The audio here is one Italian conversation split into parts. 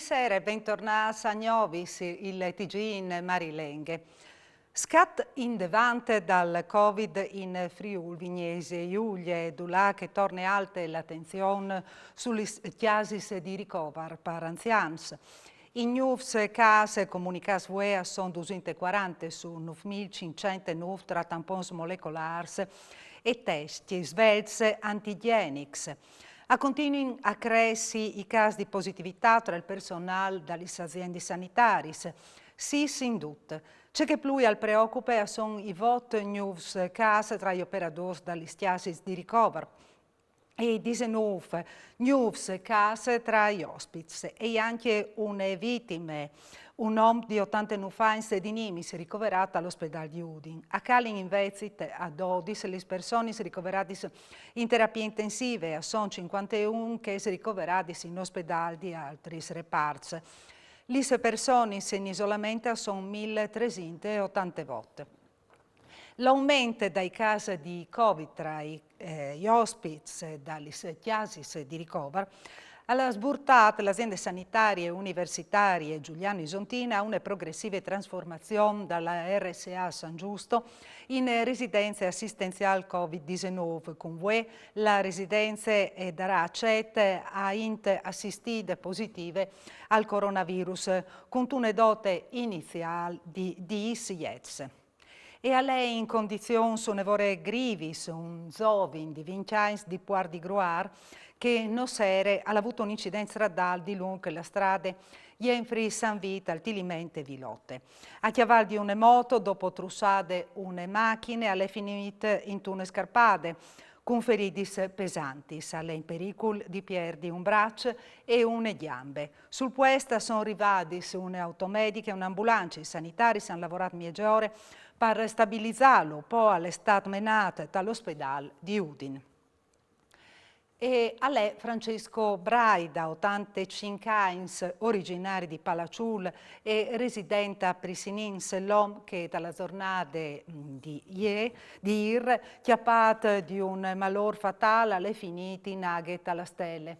Buonasera e bentornati a Novis, il TG in Marilenghe. Scat in devante dal Covid in Friuli Vignesi e Giulia, dove che torna alta l'attenzione sulle casi di ricovero per anziani. In nuove case comunicate UE sono 240 su 9.509 tra tampons molecolari e test svelze antigenici. A continuano a crescere i casi di positività tra il personale delle aziende sanitarie. Sì, sin tutto. Ciò che più al preoccupa sono i voti nuovi casi tra gli operatori delle stasi di ricovero e 19 nuovi casi tra gli ospiti e anche una vittima, un uomo di 89 anni di Nimis ricoverato all'ospedale di Udine. A Calin invece a 12 le persone ricoverate in terapia intensiva e sono 51 che si ricoverate in ospedale di altri reparti. Le persone in isolamento sono 1.380 volte. L'aumento dei casi di Covid tra gli ospiti e dalle case di ricovero ha sburtato le aziende sanitarie e universitarie Giuliano Isontina a una progressiva trasformazione dalla RSA San Giusto in residenze assistenziali Covid-19, con cui la residenza darà accetto a int assistite positive al coronavirus, con una dote iniziale di ICS. E a lei in condizioni sonevore grivis, un giovane di 20 anni di Puar di Gruar, che non sera ha avuto un'incidenza stradale di lungo la strada Jenfri San Vita, altilimente Vilotte. A chiaval di una moto, dopo trussade una macchina, alle finite in tune scarpate, con feriti pesanti. Sale in pericolo di perdere un braccio e une gambe. Sul puesto sono arrivati un'automedica e un'ambulanza. I sanitari hanno lavorato mezz'ora per stabilizzarlo, poi è stato menato dall'ospedale di Udine. E a lei Francesco Braida, 85 anni, originario di Palacciul e residente a Prisinins, l'uomo che dalla giornata di ieri chiappato di un malore fatale alle finite in Aghet alla Stelle.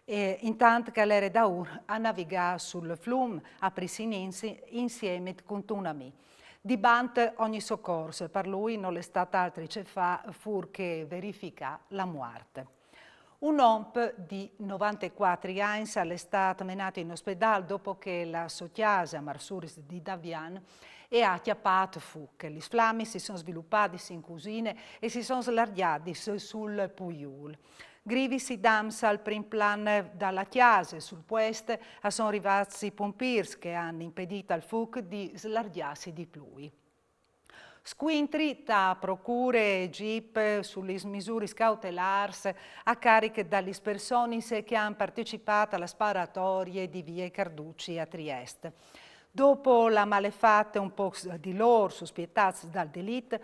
E intanto che l'era da a navigare sul fiume a Prisinins insieme con un amico. Di bante ogni soccorso, per lui non è stato altro che fa fur che verifica la morte. Un uomo di 94 anni è stato menato in ospedale dopo che la sociasa Marsuris di Davian ha chiappato fuoco. Le fiamme si sono sviluppate in cucina e si sono slargiate sul Puyul. Grivisi dams al primo plan dalla chiesa, sul puesto sono arrivati i pompieri che hanno impedito al fuoco di slargiarsi di più. Squintri tra procure e GIP sulle misure cautelari a carico dalle persone che hanno partecipato alle sparatorie di via Carducci a Trieste. Dopo la malefatta un po' di loro sospettati dal delitto,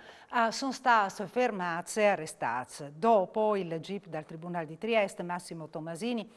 sono stati fermati e arrestati. Dopo il GIP dal Tribunale di Trieste, Massimo Tomasini,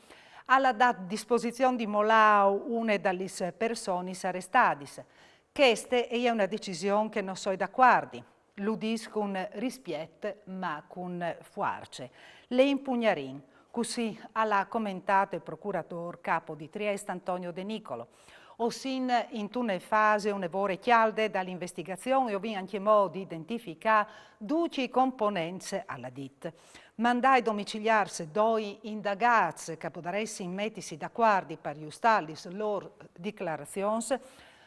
ha dato a disposizione di Molau una delle persone arrestate. Questa è una decisione che non so d'accordo. Lo dico con rispetto ma con forza. Le impugnarin, così ha commentato il procuratore capo di Trieste Antonio De Nicolo. Osin in una fase una vore chialde dall'investigazione e anche modo di identificare 12 componenti alla DIT. Mandai domiciliarsi due indagati che potrebbero mettersi d'accordo per giustare le loro dichiarazioni,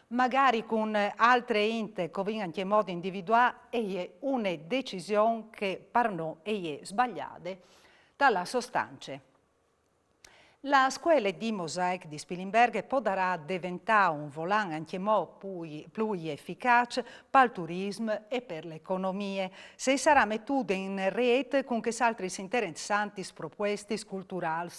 magari con altre ente che vengono in modo individuale e è una decisione che per noi è sbagliata dalla sostanza. La scuola di Mosaic di Spilimberg potrà diventare un volano anche più efficace per il turismo e per l'economia, se sarà mettuta in rete con altri interessanti proposte culturali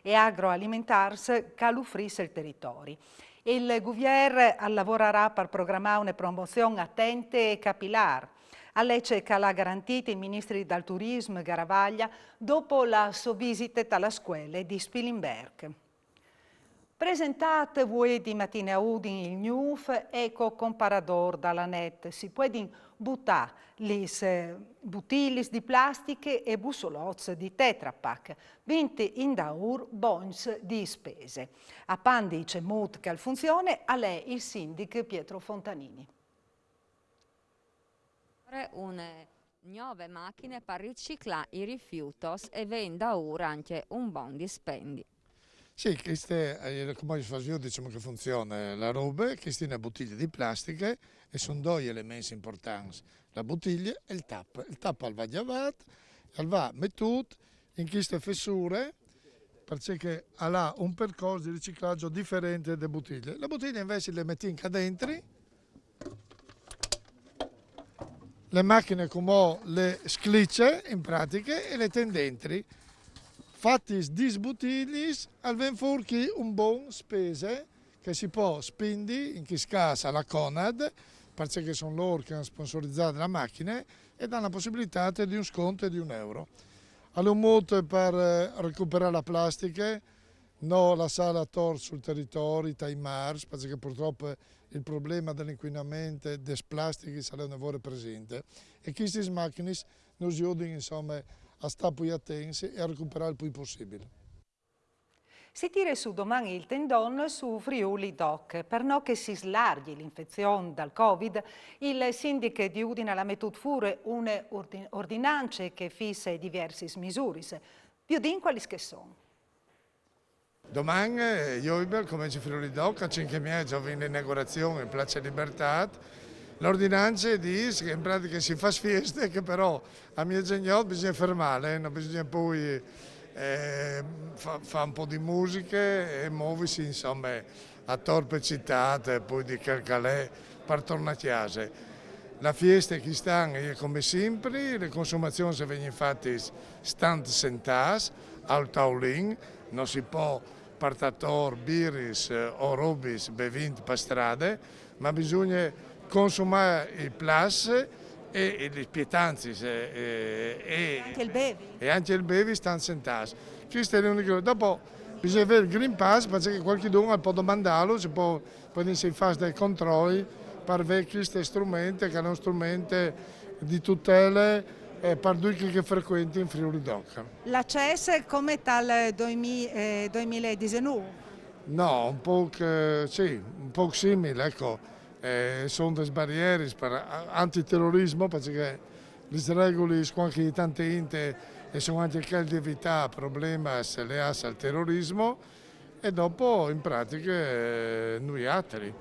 e agroalimentari che offrisce il territorio. Il governo lavorerà per programmare una promozione attenta e capillare. A legge che l'ha garantito il ministro del turismo Garavaglia dopo la sua visita alla scuola di Spilimberg. Presentate voi di mattina a Udine il NUF Eco Comparador dalla net. Si può buttare le bottiglie di plastica e bussoloz di Tetra Pak, 20 in daur bons di spese. A pan dice Mut che al funzione, a lei il sindaco Pietro Fontanini. Una nuove macchine per riciclare i rifiuti e venda ora anche un buon dispendi. Sì, queste, come faccio, diciamo che funziona la roba, queste sono bottiglie di plastica e sono due elementi importanti, la bottiglia e il tappo. Il tappo va lavato, va mettuto in queste fessure perché ha un percorso di riciclaggio differente dalle bottiglie. La bottiglia invece le metti in dentro, le macchine come le sclicce in pratica e le tendenti. Fatti di bottiglie al ven fuori un buon spese che si può spendere in chi scassa la Conad, perché sono loro che hanno sponsorizzato la macchina e danno la possibilità di un sconto di €1. Allora, molto per recuperare la plastica, no la sala tor sul territorio, tai mars, perché purtroppo il problema dell'inquinamento delle plastiche sarà una volta presente e queste macchine nos aiutano insomma a stare più attenti e a recuperare il più possibile. Si tira su domani il tendon su Friuli Doc. Per non che si slarghi l'infezione dal Covid, il sindaco di Udine ha messo fuori un'ordinanza che fissa diverse misure. Più di quali che sono? Domani io comincio a Friuli Doc, a 5 mesi ho in inaugurazione in Piazza Libertà. L'ordinanza dice che in pratica si fa feste, che però a mia genio bisogna fermare, non bisogna poi fare un po' di musica e muoversi insomma a torpe citate, poi di Calcalè per tornare a casa. La festa che sta è come sempre, le consumazioni si vengono fatte stand sentas, al taulin, non si può portator, birris o robis bevint per strade, ma bisogna consumare il plus e le pietanze e anche il bevi stanno sentati. Questo è l'unico. Dopo bisogna avere il Green Pass perché qualcuno può domandarlo, si può fare dei controlli per vedere questi strumenti che sono strumenti di tutela per tutti che frequenti in Friuli Doc. L'accesso come tal 2019? No, un po' simile, ecco. Sono delle barriere per antiterrorismo perché le regole sono anche di tante inte e sono anche quelli di evitare problemi legati al terrorismo e dopo in pratica noi altri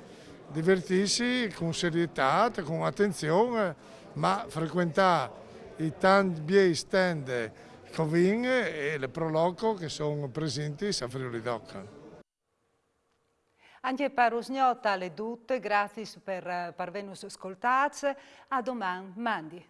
divertirsi con serietà, con attenzione, ma frequentare i tanti bei stand Covin e le Proloco che sono presenti a Friuli Doc. Anche per usgnota le tutte, grazie per averci ascoltato. A domani, mandi.